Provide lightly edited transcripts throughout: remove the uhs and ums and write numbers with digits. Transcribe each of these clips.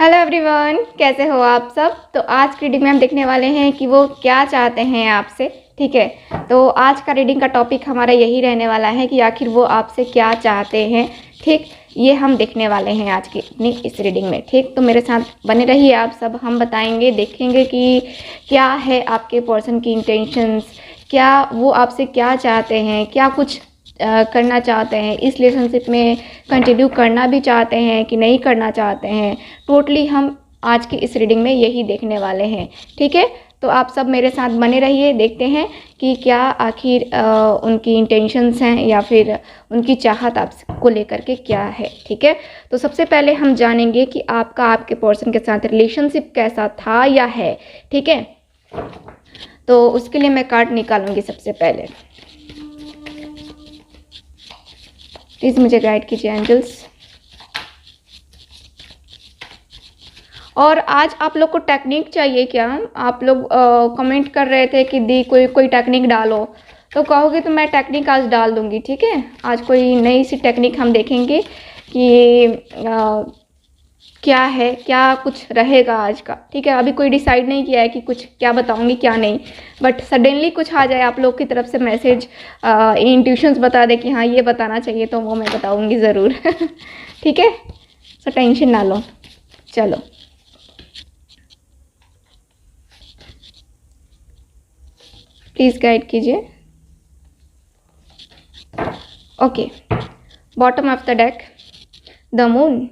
Hello everyone, कैसे हो आप सब। तो आज की रीडिंग में हम देखने वाले हैं कि वो क्या चाहते हैं आपसे। ठीक है, तो आज का रीडिंग का टॉपिक हमारा यही रहने वाला है कि आखिर वो आपसे क्या चाहते हैं। ठीक, ये हम देखने वाले हैं आज की अपनी इस रीडिंग में। ठीक, तो मेरे साथ बने रहिए आप सब। हम बताएंगे, देखेंगे कि क्या है आपके पर्सन की इंटेंशंस, क्या वो आपसे क्या चाहते हैं, क्या कुछ करना चाहते हैं, इस रिलेशनशिप में कंटिन्यू करना भी चाहते हैं कि नहीं करना चाहते हैं। टोटली हम आज की इस रीडिंग में यही देखने वाले हैं। ठीक है, तो आप सब मेरे साथ बने रहिए, देखते हैं कि क्या आखिर उनकी इंटेंशंस हैं या फिर उनकी चाहत आपको लेकर के क्या है। ठीक है, तो सबसे पहले हम जानेंगे कि आपका आपके पर्सन के साथ रिलेशनशिप कैसा था या है। ठीक है, तो उसके लिए मैं कार्ड निकालूंगी सबसे पहले। प्लीज़ मुझे गाइड कीजिए एंजल्स। और आज आप लोग को टेक्निक चाहिए क्या? आप लोग कमेंट कर रहे थे कि दी कोई टेक्निक डालो, तो कहोगे तो मैं टेक्निक आज डाल दूंगी। ठीक है, आज कोई नई सी टेक्निक हम देखेंगे कि क्या है, क्या कुछ रहेगा आज का। ठीक है, अभी कोई डिसाइड नहीं किया है कि कुछ क्या बताऊंगी क्या नहीं, बट सडनली कुछ आ जाए आप लोग की तरफ से मैसेज, इंट्यूशंस बता दे कि हाँ ये बताना चाहिए, तो वो मैं बताऊंगी ज़रूर। ठीक है, सो टेंशन ना लो। चलो, प्लीज़ गाइड कीजिए। Okay, bottom of the deck, the moon.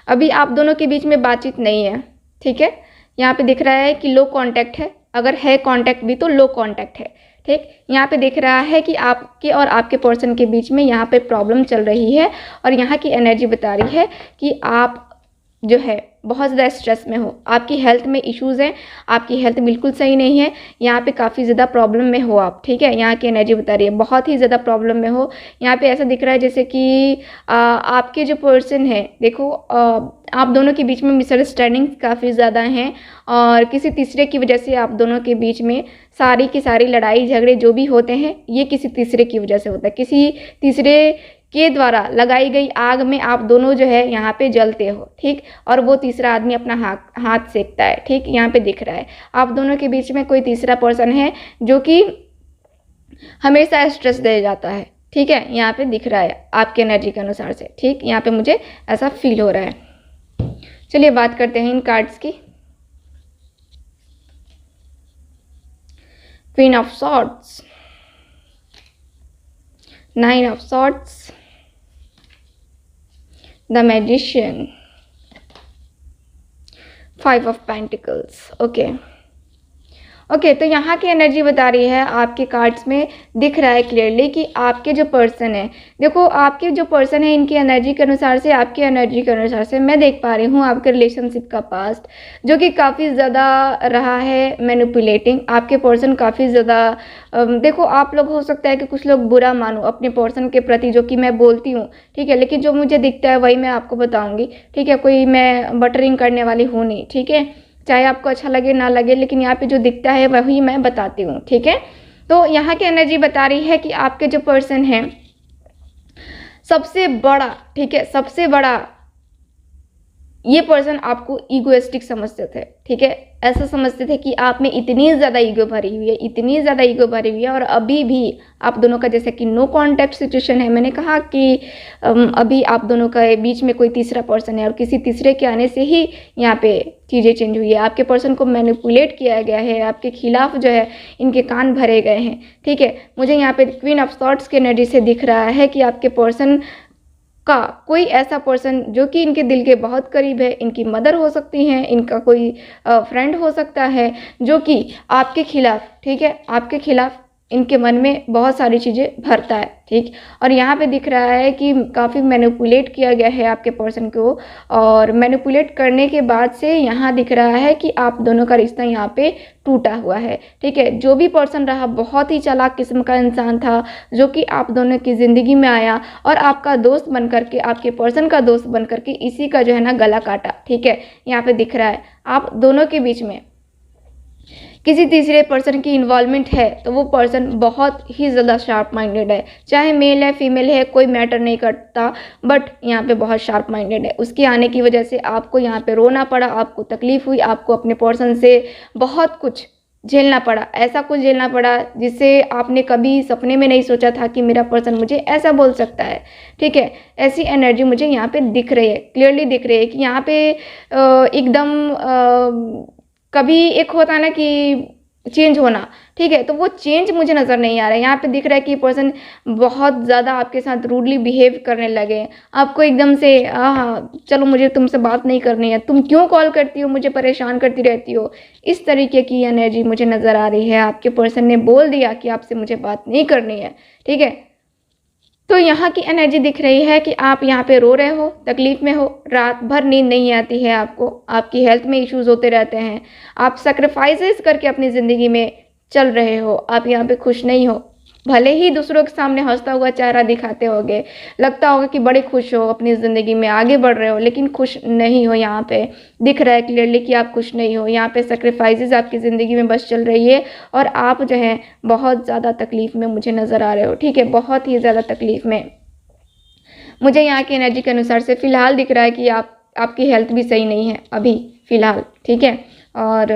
अभी आप दोनों के बीच में बातचीत नहीं है। ठीक है, यहाँ पे दिख रहा है कि लो कांटेक्ट है, अगर है कांटेक्ट भी तो लो कांटेक्ट है। ठीक, यहाँ पे दिख रहा है कि आपके और आपके पर्सन के बीच में यहाँ पे प्रॉब्लम चल रही है, और यहाँ की एनर्जी बता रही है कि आप जो है बहुत ज़्यादा स्ट्रेस में हो, आपकी हेल्थ में इश्यूज़ हैं, आपकी हेल्थ बिल्कुल सही नहीं है, यहाँ पे काफ़ी ज़्यादा प्रॉब्लम में हो आप। ठीक है, यहाँ की एनर्जी बता रही है बहुत ही ज़्यादा प्रॉब्लम में हो। यहाँ पे ऐसा दिख रहा है जैसे कि आपके जो पर्सन है, देखो आप दोनों के बीच में मिसअंडरस्टैंडिंग काफ़ी ज़्यादा हैं, और किसी तीसरे की वजह से आप दोनों के बीच में सारी की सारी लड़ाई झगड़े जो भी होते हैं ये किसी तीसरे की वजह से होता है। किसी तीसरे के द्वारा लगाई गई आग में आप दोनों जो है यहाँ पे जलते हो। ठीक, और वो तीसरा आदमी अपना हाथ सेकता है। ठीक, यहाँ पे दिख रहा है आप दोनों के बीच में कोई तीसरा पर्सन है जो कि हमेशा स्ट्रेस दे जाता है। ठीक है, यहाँ पे दिख रहा है आपके एनर्जी के अनुसार से। ठीक, यहाँ पे मुझे ऐसा फील हो रहा है। चलिए बात करते हैं इन कार्ड्स की। Queen of swords, nine of swords, the magician, five of pentacles. Okay, तो यहाँ की एनर्जी बता रही है, आपके कार्ड्स में दिख रहा है क्लियरली कि आपके जो पर्सन है, देखो आपके जो पर्सन है इनकी एनर्जी के अनुसार से, आपकी एनर्जी के अनुसार से मैं देख पा रही हूँ आपके रिलेशनशिप का पास्ट जो कि काफ़ी ज़्यादा रहा है मैनिपुलेटिंग। आपके पर्सन काफ़ी ज़्यादा देखो, आप लोग हो सकता है कि कुछ लोग बुरा मानो अपने पर्सन के प्रति, जो कि मैं बोलती हूँ। ठीक है, लेकिन जो मुझे दिखता है वही मैं आपको बताऊँगी। ठीक है, कोई मैं बटरिंग करने वाली हूँ नहीं। ठीक है, चाहे आपको अच्छा लगे ना लगे, लेकिन यहाँ पे जो दिखता है वही मैं बताती हूँ। ठीक है, तो यहाँ की एनर्जी बता रही है कि आपके जो पर्सन है सबसे बड़ा, ठीक है, सबसे बड़ा ये पर्सन आपको ईगोइस्टिक समझते थे। ठीक है, ऐसा समझते थे कि आप में इतनी ज़्यादा ईगो भरी हुई है, इतनी ज़्यादा ईगो भरी हुई है, और अभी भी आप दोनों का जैसे कि नो कांटेक्ट सिचुएशन है। मैंने कहा कि अभी आप दोनों का बीच में कोई तीसरा पर्सन है, और किसी तीसरे के आने से ही यहाँ पे चीज़ें चेंज हुई है। आपके पर्सन को मैनिपुलेट किया गया है, आपके खिलाफ जो है इनके कान भरे गए हैं। ठीक है, मुझे यहाँ पे क्वीन ऑफ सॉर्ड्स की एनर्जी से दिख रहा है कि आपके पर्सन का कोई ऐसा पर्सन जो कि इनके दिल के बहुत करीब है, इनकी मदर हो सकती हैं, इनका कोई फ्रेंड हो सकता है, जो कि आपके खिलाफ, ठीक है, आपके खिलाफ इनके मन में बहुत सारी चीज़ें भरता है। ठीक, और यहाँ पे दिख रहा है कि काफ़ी मैनिपुलेट किया गया है आपके पर्सन को, और मैनिपुलेट करने के बाद से यहाँ दिख रहा है कि आप दोनों का रिश्ता यहाँ पे टूटा हुआ है। ठीक है, जो भी पर्सन रहा बहुत ही चालाक किस्म का इंसान था, जो कि आप दोनों की ज़िंदगी में आया और आपका दोस्त बन करके, आपके पर्सन का दोस्त बन करके इसी का जो है ना गला काटा। ठीक है, यहाँ पे दिख रहा है आप दोनों के बीच में किसी तीसरे पर्सन की इन्वॉल्वमेंट है तो वो पर्सन बहुत ही ज़्यादा शार्प माइंडेड है, चाहे मेल है फीमेल है कोई मैटर नहीं करता, बट यहाँ पे बहुत शार्प माइंडेड है। उसके आने की वजह से आपको यहाँ पे रोना पड़ा, आपको तकलीफ़ हुई, आपको अपने पर्सन से बहुत कुछ झेलना पड़ा, ऐसा कुछ झेलना पड़ा जिससे आपने कभी सपने में नहीं सोचा था कि मेरा पर्सन मुझे ऐसा बोल सकता है। ठीक है, ऐसी एनर्जी मुझे यहाँ पे दिख रही है, क्लियरली दिख रही है कि यहाँ पे एकदम कभी एक होता है ना कि चेंज होना, ठीक है, तो वो चेंज मुझे नज़र नहीं आ रहा है। यहाँ पे दिख रहा है कि पर्सन बहुत ज़्यादा आपके साथ रूडली बिहेव करने लगे, आपको एकदम से हाँ चलो मुझे तुमसे बात नहीं करनी है, तुम क्यों कॉल करती हो, मुझे परेशान करती रहती हो, इस तरीके की एनर्जी मुझे नज़र आ रही है। आपके पर्सन ने बोल दिया कि आपसे मुझे बात नहीं करनी है, ठीक है। तो यहाँ की एनर्जी दिख रही है कि आप यहाँ पे रो रहे हो, तकलीफ़ में हो, रात भर नींद नहीं आती है आपको, आपकी हेल्थ में इश्यूज़ होते रहते हैं, आप सैक्रिफाइसेस करके अपनी ज़िंदगी में चल रहे हो, आप यहाँ पे खुश नहीं हो। भले ही दूसरों के सामने हंसता हुआ चेहरा दिखाते होगे, लगता होगा कि बड़े खुश हो, अपनी ज़िंदगी में आगे बढ़ रहे हो, लेकिन खुश नहीं हो। यहाँ पे दिख रहा है क्लियरली कि आप खुश नहीं हो। यहाँ पे सैक्रिफाइसेस आपकी ज़िंदगी में बस चल रही है और आप जो है बहुत ज़्यादा तकलीफ़ में मुझे नज़र आ रहे हो, ठीक है, बहुत ही ज़्यादा तकलीफ़ में। मुझे यहाँ की एनर्जी के अनुसार से फ़िलहाल दिख रहा है कि आपकी हेल्थ भी सही नहीं है अभी फ़िलहाल, ठीक है, और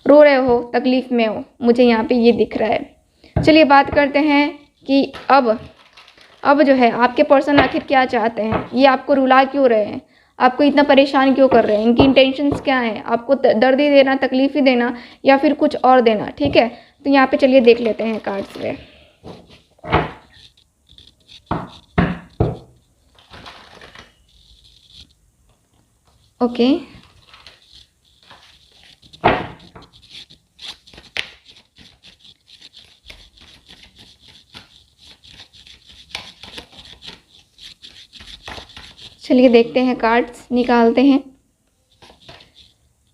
रो रहे हो, तकलीफ़ में हो, मुझे यहाँ पे ये दिख रहा है। चलिए बात करते हैं कि अब जो है आपके पर्सन आखिर क्या चाहते हैं, ये आपको रुला क्यों रहे हैं, आपको इतना परेशान क्यों कर रहे हैं, इनकी इंटेंशंस क्या हैं, आपको दर्द ही देना, तकलीफ़ ही देना या फिर कुछ और देना, ठीक है। तो यहाँ पे चलिए देख लेते हैं कार्ड्स में। ओके, चलिए देखते हैं, कार्ड्स निकालते हैं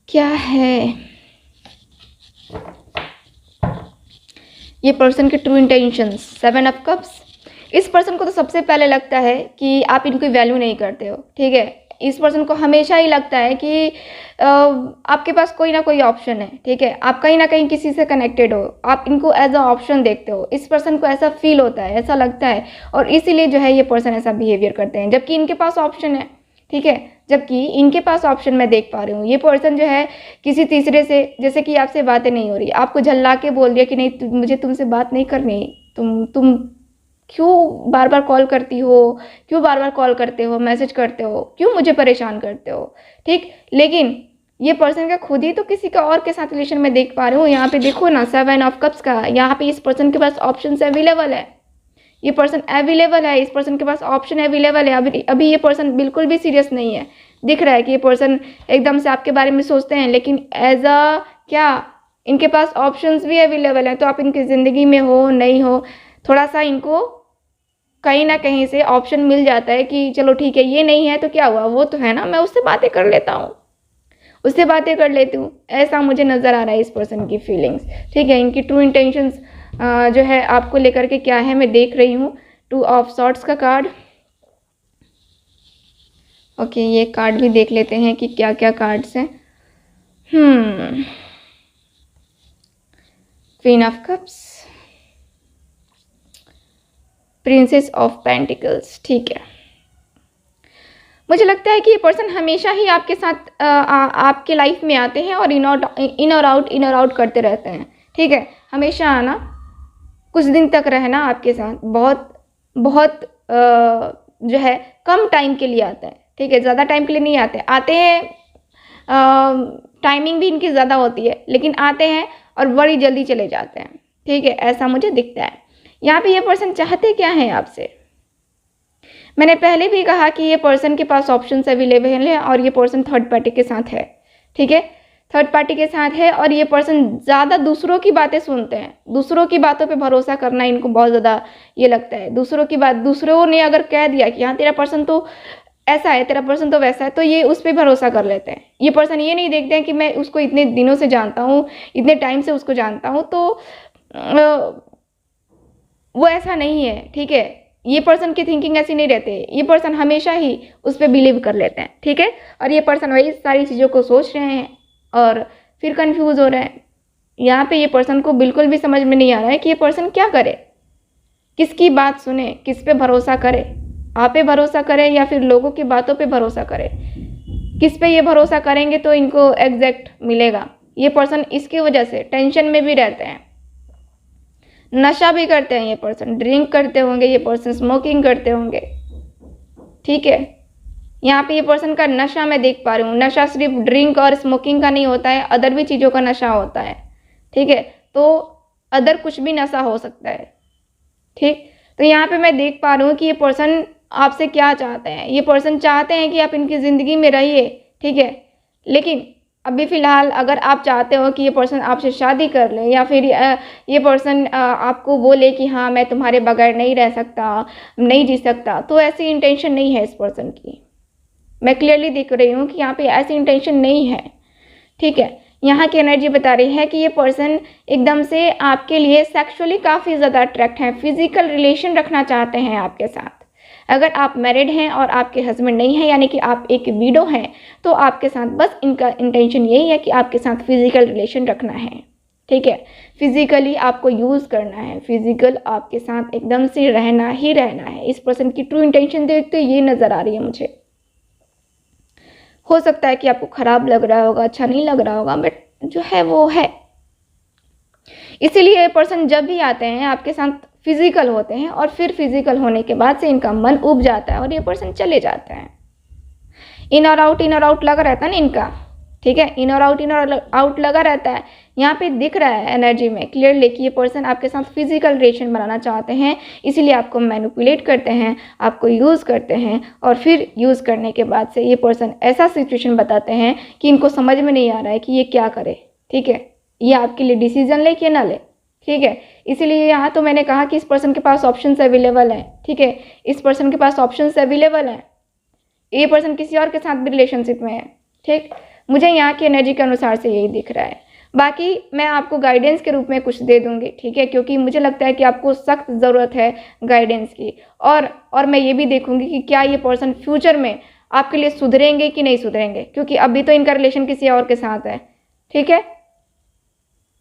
क्या है ये पर्सन के ट्रू इंटेंशंस। 7 of cups. इस पर्सन को तो सबसे पहले लगता है कि आप इनकी वैल्यू नहीं करते हो, ठीक है। इस पर्सन को हमेशा ही लगता है कि आपके पास कोई ना कोई ऑप्शन है, ठीक है, आप कहीं ना कहीं किसी से कनेक्टेड हो, आप इनको एज अ ऑप्शन देखते हो। इस पर्सन को ऐसा फील होता है, ऐसा लगता है, और इसीलिए जो है ये पर्सन ऐसा बिहेवियर करते हैं, जबकि इनके पास ऑप्शन है, ठीक है, जबकि इनके पास ऑप्शन मैं देख पा रही हूँ। ये पर्सन जो है किसी तीसरे से, जैसे कि आपसे बातें नहीं हो रही, आपको झल्ला के बोल दिया कि नहीं मुझे तुमसे बात नहीं करनी, तुम क्यों बार बार कॉल करती हो, क्यों बार बार कॉल करते हो, मैसेज करते हो, क्यों मुझे परेशान करते हो, ठीक। लेकिन ये पर्सन का खुद ही तो किसी का और के साथ रिलेशन में देख पा रही हूँ। यहाँ पे देखो ना, 7 ऑफ कप्स का, यहाँ पे इस पर्सन के पास ऑप्शन अवेलेबल है, ये पर्सन अवेलेबल है, इस पर्सन के पास ऑप्शन अवेलेबल है। अभी ये पर्सन बिल्कुल भी सीरियस नहीं है। दिख रहा है कि ये पर्सन एकदम से आपके बारे में सोचते हैं, लेकिन एज अ क्या इनके पास ऑप्शंस भी अवेलेबल हैं। तो आप इनकी ज़िंदगी में हो नहीं हो, थोड़ा सा इनको कहीं ना कहीं से ऑप्शन मिल जाता है कि चलो ठीक है, ये नहीं है तो क्या हुआ, वो तो है ना, मैं उससे बातें कर लेता हूँ, उससे बातें कर लेती हूँ। ऐसा मुझे नज़र आ रहा है इस पर्सन की फीलिंग्स, ठीक है। इनकी ट्रू इंटेंशंस जो है आपको लेकर के क्या है, मैं देख रही हूँ। 2 ऑफ सॉर्ड्स का कार्ड। ओके, ये कार्ड भी देख लेते हैं कि क्या क्या कार्ड्स हैं। Queen of cups, princess of pentacles, ठीक है। मुझे लगता है कि ये पर्सन हमेशा ही आपके साथ आपके लाइफ में आते हैं और इन और आउट करते रहते हैं, ठीक है। हमेशा आना, कुछ दिन तक रहना आपके साथ, बहुत जो है कम टाइम के लिए आते हैं, ठीक है, ज़्यादा टाइम के लिए नहीं आते हैं। टाइमिंग भी इनकी ज़्यादा होती है, लेकिन आते हैं और बड़ी जल्दी चले जाते हैं, ठीक है, ऐसा मुझे दिखता है। यहाँ पे ये पर्सन चाहते क्या हैं आपसे। मैंने पहले भी कहा कि ये पर्सन के पास ऑप्शंस अवेलेबल हैं और ये पर्सन थर्ड पार्टी के साथ है, ठीक है, थर्ड पार्टी के साथ है। और ये पर्सन ज़्यादा दूसरों की बातें सुनते हैं, दूसरों की बातों पे भरोसा करना इनको बहुत ज़्यादा ये लगता है। दूसरों की बात, दूसरों ने अगर कह दिया कि हाँ तेरा पर्सन तो ऐसा है, तेरा पर्सन तो वैसा है, तो ये उस पर भरोसा कर लेते हैं। ये पर्सन ये नहीं देखते हैं कि मैं उसको इतने दिनों से जानता हूँ, इतने टाइम से उसको जानता हूँ, तो वो ऐसा नहीं है, ठीक है। ये पर्सन की थिंकिंग ऐसी नहीं रहती है, ये पर्सन हमेशा ही उस पर बिलीव कर लेते हैं, ठीक है। और ये पर्सन वही सारी चीज़ों को सोच रहे हैं और फिर कंफ्यूज हो रहे हैं। यहाँ पे ये पर्सन को बिल्कुल भी समझ में नहीं आ रहा है कि ये पर्सन क्या करे, किसकी बात सुने, किस पे भरोसा करे, आप पे भरोसा करे या फिर लोगों की बातों पे भरोसा करे। किस पे ये भरोसा करेंगे तो इनको एग्जैक्ट मिलेगा। ये पर्सन इसकी वजह से टेंशन में भी रहते हैं, नशा भी करते हैं, ये पर्सन ड्रिंक करते होंगे, ये पर्सन स्मोकिंग करते होंगे। ठीक है, यहाँ पे ये पर्सन का नशा मैं देख पा रही हूँ। नशा सिर्फ ड्रिंक और स्मोकिंग का नहीं होता है, अदर भी चीज़ों का नशा होता है। ठीक है, तो अदर कुछ भी नशा हो सकता है। ठीक, तो यहाँ पे मैं देख पा रही हूँ कि ये पर्सन आपसे क्या चाहते हैं। ये पर्सन चाहते हैं कि आप इनकी ज़िंदगी में रहिए। ठीक है, लेकिन अभी फ़िलहाल अगर आप चाहते हो कि ये पर्सन आपसे शादी कर ले या फिर ये पर्सन आपको बोले कि हाँ मैं तुम्हारे बगैर नहीं रह सकता, नहीं जी सकता, तो ऐसी इंटेंशन नहीं है इस पर्सन की। मैं क्लियरली देख रही हूँ कि यहाँ पे ऐसी इंटेंशन नहीं है। ठीक है, यहाँ की एनर्जी बता रही है कि ये पर्सन एकदम से आपके लिए सेक्सुअली काफ़ी ज़्यादा अट्रैक्ट है, फिजिकल रिलेशन रखना चाहते हैं आपके साथ। अगर आप मैरिड हैं और आपके हस्बैंड नहीं हैं, यानी कि आप एक विडो हैं, तो आपके साथ बस इनका इंटेंशन यही है कि आपके साथ फिजिकल रिलेशन रखना है। ठीक है, फिजिकली आपको यूज़ करना है, फिजिकल आपके साथ एकदम से रहना ही रहना है। इस पर्सन की ट्रू इंटेंशन देखते ये नज़र आ रही है मुझे। हो सकता है कि आपको ख़राब लग रहा होगा, अच्छा नहीं लग रहा होगा, बट जो है वो है। इसीलिए ये पर्सन जब भी आते हैं आपके साथ फिजिकल होते हैं और फिर फिजिकल होने के बाद से इनका मन उब जाता है और ये पर्सन चले जाते हैं। इन और आउट लगा रहता है ना इनका। ठीक है, इन और आउट लगा रहता है। यहाँ पे दिख रहा है एनर्जी में क्लियरली कि ये पर्सन आपके साथ फिजिकल रिलेशन बनाना चाहते हैं, इसीलिए आपको मैनिपुलेट करते हैं, आपको यूज़ करते हैं और फिर यूज़ करने के बाद से ये पर्सन ऐसा सिचुएशन बताते हैं कि इनको समझ में नहीं आ रहा है कि ये क्या करे। ठीक है, ये आपके लिए डिसीजन ले कि ना ले। ठीक है, इसीलिए यहाँ तो मैंने कहा कि इस पर्सन के पास ऑप्शंस अवेलेबल हैं। ठीक है, इस पर्सन के पास ऑप्शंस अवेलेबल हैं। ये पर्सन किसी और के साथ भी रिलेशनशिप में है। ठीक, मुझे यहाँ की एनर्जी के अनुसार से यही दिख रहा है। बाकी मैं आपको गाइडेंस के रूप में कुछ दे दूँगी। ठीक है, क्योंकि मुझे लगता है कि आपको सख्त ज़रूरत है गाइडेंस की। और मैं ये भी देखूँगी कि क्या ये पर्सन फ्यूचर में आपके लिए सुधरेंगे कि नहीं सुधरेंगे, क्योंकि अभी तो इनका रिलेशन किसी और के साथ है। ठीक है,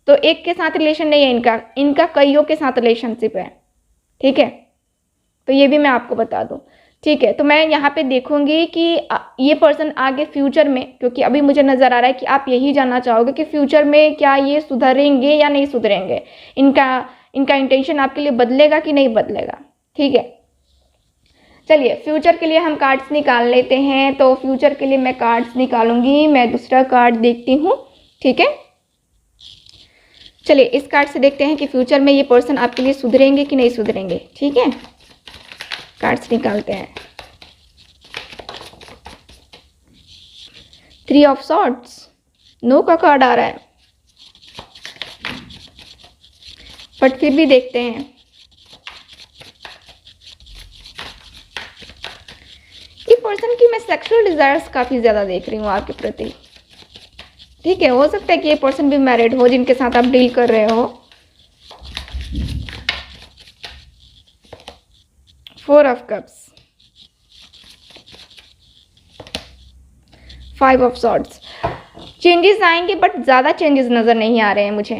तो एक के साथ रिलेशन नहीं है इनका कईयों के साथ रिलेशनशिप है। ठीक है, तो ये भी मैं आपको बता दूं। ठीक है, तो मैं यहाँ पे देखूंगी कि ये पर्सन आगे फ्यूचर में, क्योंकि अभी मुझे नज़र आ रहा है कि आप यही जानना चाहोगे कि फ्यूचर में क्या ये सुधरेंगे या नहीं सुधरेंगे, इनका इंटेंशन आपके लिए बदलेगा कि नहीं बदलेगा। ठीक है, चलिए फ्यूचर के लिए हम कार्ड्स निकाल लेते हैं। तो फ्यूचर के लिए मैं कार्ड्स निकालूंगी। मैं दूसरा कार्ड देखती हूँ। ठीक है, चलिए इस कार्ड से देखते हैं कि फ्यूचर में ये पर्सन आपके लिए सुधरेंगे कि नहीं सुधरेंगे। ठीक है, कार्ड्स निकालते हैं। 3 ऑफ सॉर्ड्स, नो का कार्ड आ रहा है, बट फिर भी देखते हैं। ये पर्सन की मैं सेक्सुअल डिजायर्स काफ़ी ज़्यादा देख रही हूँ आपके प्रति। ठीक है, हो सकता है कि ये पर्सन भी मैरिड हो जिनके साथ आप डील कर रहे हो। 4 of cups, 5 of swords. Changes आएंगे बट ज़्यादा चेंजेस नज़र नहीं आ रहे हैं मुझे।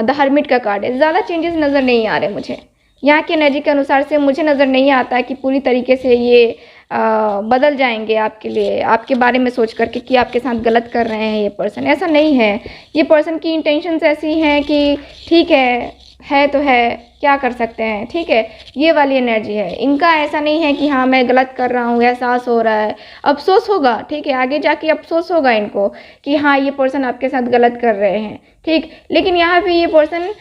द हर्मिट का कार्ड है, ज़्यादा चेंजेस नज़र नहीं आ रहे मुझे। यहाँ की एनर्जी के अनुसार से मुझे नज़र नहीं आता है कि पूरी तरीके से ये बदल जाएंगे आपके लिए, आपके बारे में सोच करके कि आपके साथ गलत कर रहे हैं ये पर्सन। ऐसा नहीं है। ये पर्सन की इंटेंशंस ऐसी हैं कि ठीक है तो है, क्या कर सकते हैं। ठीक है, ये वाली एनर्जी है इनका। ऐसा नहीं है कि हाँ मैं गलत कर रहा हूँ, एहसास हो रहा है, अफसोस होगा। ठीक है, आगे जाके अफसोस होगा इनको कि हाँ ये पर्सन आपके साथ गलत कर रहे हैं। ठीक, लेकिन यहाँ पे ये पर्सन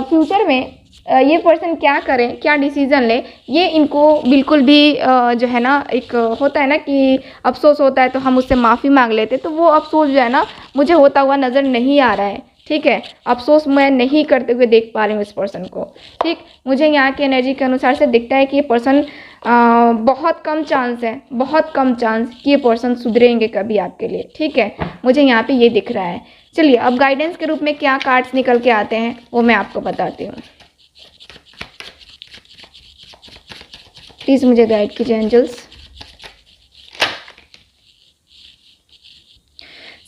फ्यूचर में ये पर्सन क्या करें, क्या डिसीज़न ले, ये इनको बिल्कुल भी जो है ना, एक होता है ना कि अफसोस होता है तो हम उससे माफ़ी मांग लेते, तो वो अफसोस जो है ना मुझे होता हुआ नज़र नहीं आ रहा है। ठीक है, अफसोस मैं नहीं करते हुए देख पा रही हूँ इस पर्सन को। ठीक, मुझे यहाँ की एनर्जी के अनुसार से दिखता है कि ये पर्सन बहुत कम चांस है, बहुत कम चांस कि ये पर्सन सुधरेंगे कभी आपके लिए। ठीक है, मुझे यहाँ पे ये दिख रहा है। चलिए अब गाइडेंस के रूप में क्या कार्ड्स निकल के आते हैं वो मैं आपको बताती हूँ। प्लीज़ मुझे गाइड कीजिए एंजल्स।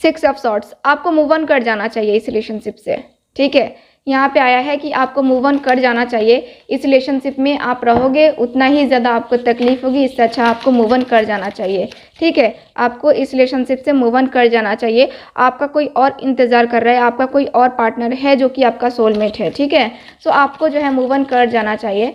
सिक्स ऑफ सॉर्ड्स, आपको मूव ऑन कर जाना चाहिए इस रिलेशनशिप से, ठीक है। यहाँ पे आया है कि आपको मूव ऑन कर जाना चाहिए। इस रिलेशनशिप में आप रहोगे उतना ही ज़्यादा आपको तकलीफ होगी, इससे अच्छा आपको मूव ऑन कर जाना चाहिए, ठीक है। आपको इस रिलेशनशिप से मूव ऑन कर जाना चाहिए। आपका कोई और इंतज़ार कर रहा है, आपका कोई और पार्टनर है जो कि आपका सोलमेट है, ठीक है। सो आपको जो है मूव ऑन कर जाना चाहिए।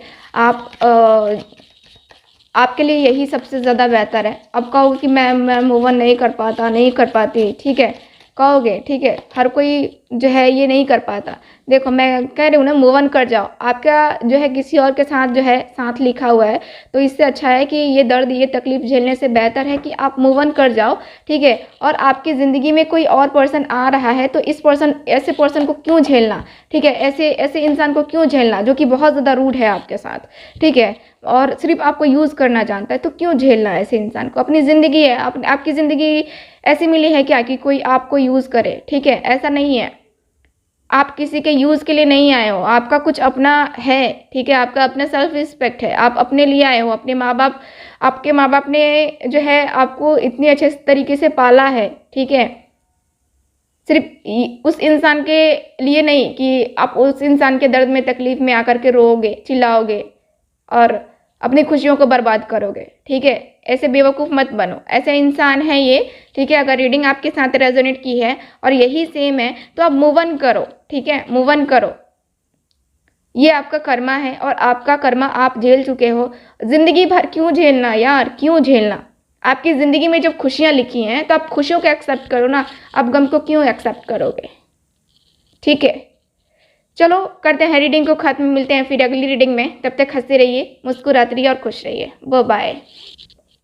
आपके लिए यही सबसे ज़्यादा बेहतर है। अब कहोगे कि मैं मूव ऑन नहीं कर पाता, नहीं कर पाती, ठीक है, कहोगे, ठीक है। हर कोई जो है ये नहीं कर पाता। देखो मैं कह रही हूँ ना, मूव ऑन कर जाओ। आपका जो है किसी और के साथ जो है साथ लिखा हुआ है, तो इससे अच्छा है कि ये दर्द, ये तकलीफ झेलने से बेहतर है कि आप मूव ऑन कर जाओ, ठीक है। और आपकी ज़िंदगी में कोई और पर्सन आ रहा है तो ऐसे पर्सन को क्यों झेलना, ठीक है। ऐसे इंसान को क्यों झेलना जो कि बहुत ज़्यादा रूड है आपके साथ, ठीक है, और सिर्फ आपको यूज़ करना जानता है, तो क्यों झेलना ऐसे इंसान को। अपनी ज़िंदगी है, आपकी ज़िंदगी ऐसी मिली है क्या कि कोई आपको यूज़ करे, ठीक है। ऐसा नहीं है, आप किसी के यूज़ के लिए नहीं आए हो, आपका कुछ अपना है, ठीक है। आपका अपना सेल्फ रिस्पेक्ट है, आप अपने लिए आए हो। आपके माँ बाप ने जो है आपको इतनी अच्छे तरीके से पाला है, ठीक है। सिर्फ उस इंसान के लिए नहीं कि आप उस इंसान के दर्द में, तकलीफ में आकर के रोओगे, चिल्लाओगे और अपनी खुशियों को बर्बाद करोगे, ठीक है। ऐसे बेवकूफ़ मत बनो, ऐसे इंसान है ये, ठीक है। अगर रीडिंग आपके साथ रेजोनेट की है और यही सेम है तो आप मूव ऑन करो, ठीक है, मूव ऑन करो। ये आपका कर्मा है और आपका कर्मा आप झेल चुके हो। ज़िंदगी भर क्यों झेलना यार, क्यों झेलना। आपकी ज़िंदगी में जब खुशियाँ लिखी हैं तो आप खुशियों को एक्सेप्ट करो ना, आप गम को क्यों एक्सेप्ट करोगे, ठीक है। चलो करते हैं रीडिंग को ख़त्म, मिलते हैं फिर अगली रीडिंग में। तब तक हंसते रहिए, मुस्कुराते रहिए और खुश रहिए। Bye bye.